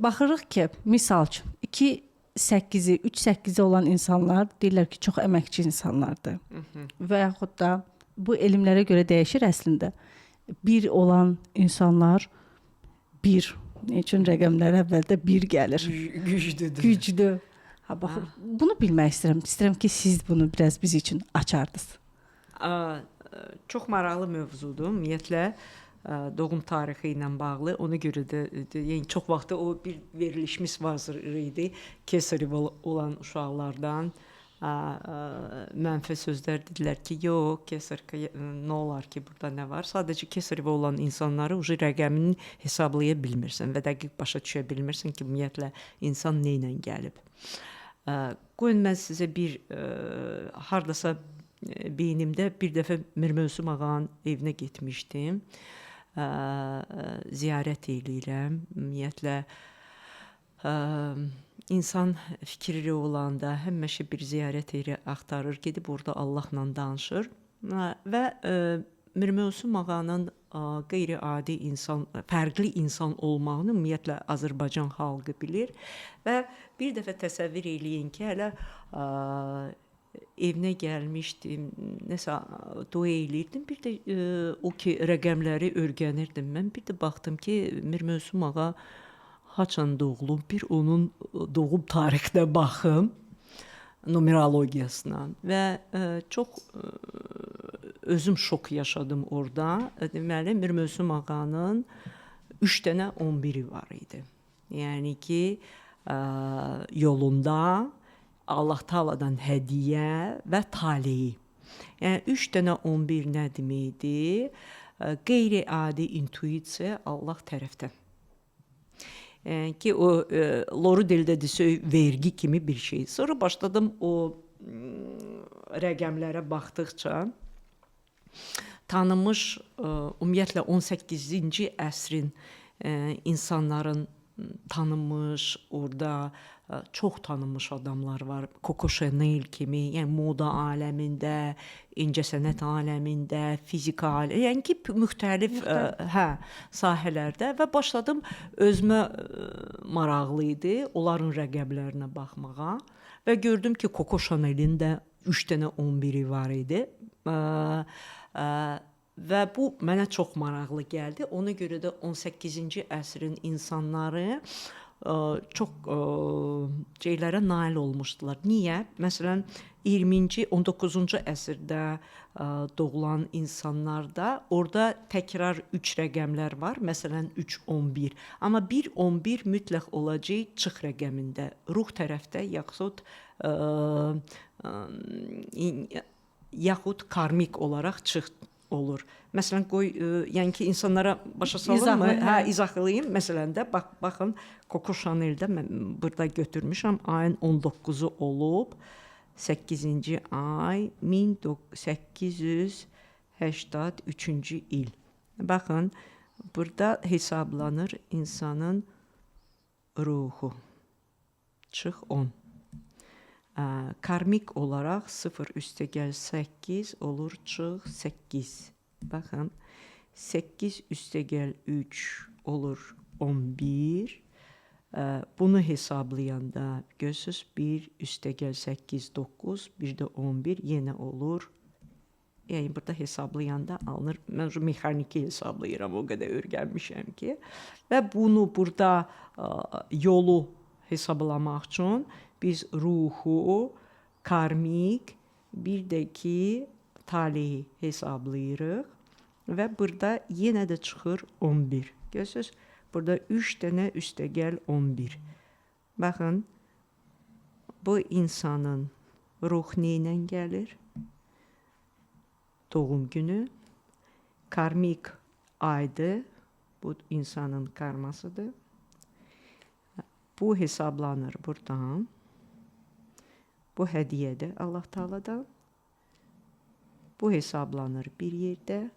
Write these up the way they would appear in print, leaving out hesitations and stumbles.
baxırıq ki, misal üçün 2-8-i, 3-8-i olan insanlar deyirlər ki, çox əməkçi insanlardır. Və yaxud da bu elmlərə görə dəyişir əslində. 1 olan insanlar 1. Üçün rəqəmlər əvvəldə 1 gəlir. Güclüdür. Güclü. Ha, bax, bunu bilmək istəyirəm. İstəyirəm ki, siz bunu biraz biz üçün açardınız. Çox maraqlı mövzudur. Ümumiyyətlə doğum tarixi ilə bağlı. Ona görə də yəni çox vaxt o bir verilişimiz var idi. Kesarev olan uşaqlardan mənfi sözlər dedilər ki, yox, kesarka nə olar ki, burada nə var? Sadəcə kesarev olan insanları ucu rəqəmini hesablaya bilmirsən və dəqiq başa düşə bilmirsən ki, ümumiyyətlə insan nə ilə gəlib. Qoyun mən sizə bir hardasa beynimdə bir dəfə Mir Mövsüm ağanın evinə getmişdim. Ziyarət eləyirəm. Ümumiyyətlə insan fikirli olanda həmişə bir ziyarət yeri axtarır, gedib orada Allahla danışır və Mir Mövsüm ağanın qeyri-adi insan, fərqli insan olmağını ümumiyyətlə Azərbaycan xalqı bilir və bir dəfə təsəvvür eləyin ki, hələ evinə gəlmişdim, nəsə dua eləyirdim, bir də o ki, rəqəmləri öyrənirdim. Mən bir də baxdım ki, Mir Mövsüm ağa haçan doğulub, bir onun doğum tarixinə baxım, numerologiyasına və çox özüm şok yaşadım orada. Deməli, Mir Mövsüm ağanın 3 dənə 11-i var idi. Yəni ki, yolunda Allah Taala'dan hədiyyə və taleyi. Yəni 3 dənə 11 nə deməkdir? Qeyri-adi intuisiya Allah tərəfdən. Ki o loru dildə desək vergi kimi bir şey. Sonra başladım o rəqəmlərə baxdıqca tanınmış ümumiyyətlə 18-ci əsrin insanların tanınmış, orada çox tanınmış adamlar var. Coco Chanel kimi, yəni moda aləmində, incəsənət aləmində, fizika aləmində, yəni ki, müxtəlif sahələrdə və başladım özümə maraqlı idi onların rəqəmlərinə baxmağa və gördüm ki, Coco Chanel'in də 3 dənə 11-i var idi. Və bu mənə çox maraqlı gəldi. Ona görə də 18-ci əsrin insanları çox şeylərə nail olmuşdular. Niyə? Məsələn, 20-ci, 19-cu əsrdə doğulan insanlarda orada təkrar 3 rəqəmlər var. Məsələn, 3-11. Amma 1-11 mütləq olacaq çıx rəqəmində. Ruh tərəfdə yaxud karmik olaraq çıx olur. Məsələn, yəni ki, insanlara başa salırmı? İzahlayayım. Məsələn də, baxın, Coco Chanel'də mən burada götürmüşəm, ayın 19-u olub, 8-ci ay, 1883-cü il. Baxın, burada hesablanır insanın ruhu. Çıx 10. Karmik olaraq 0 + 8 olur, çıx 8. Baxın, 8 + 3 olur 11. Bunu hesablayanda görürsünüz 1 + 8 9, bir də 11 yenə olur. Yəni burada hesablayanda alınır. Mən mexaniki hesablayıram, o qədər öyrənmişəm ki. Və bunu burada yolu hesablamaq üçün biz ruhu, karmik, bir də ki taleyi hesablayırıq və burada yenə də çıxır 11. Görürsünüz? Burada 3 dənə üstəgəl 11. Baxın, bu insanın ruh nə ilə gəlir? Doğum günü, karmik aydır, bu insanın karmasıdır. Bu hesablanır buradan. Bu hədiyyədir Allah Taala'dan. Bu hesablanır bir yerdə.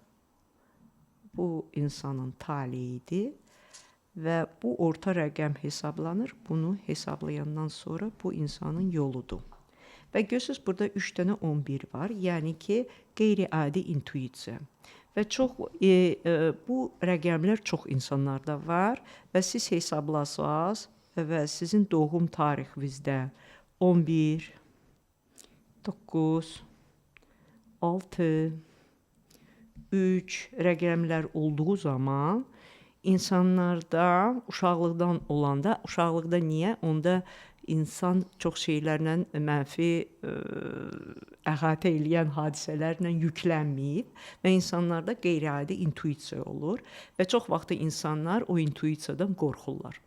Bu insanın taleyidir və bu orta rəqəm hesablanır. Bunu hesablayandan sonra bu insanın yoludur. Və görürsünüz, burada 3 dənə 11 var. Yəni ki, qeyri-adi intuisiya. və çox bu rəqəmlər çox insanlarda var və siz hesablasaz və sizin doğum tarixinizdə 11 9 6 3 rəqəmlər olduğu zaman insanlarda uşaqlıqda niyə? Onda insan çox şeylərlə mənfi əhatə edən hadisələrlə yüklənməyib və insanlarda qeyri-adi intuisiya olur və çox vaxt insanlar o intuisiyadan qorxurlar.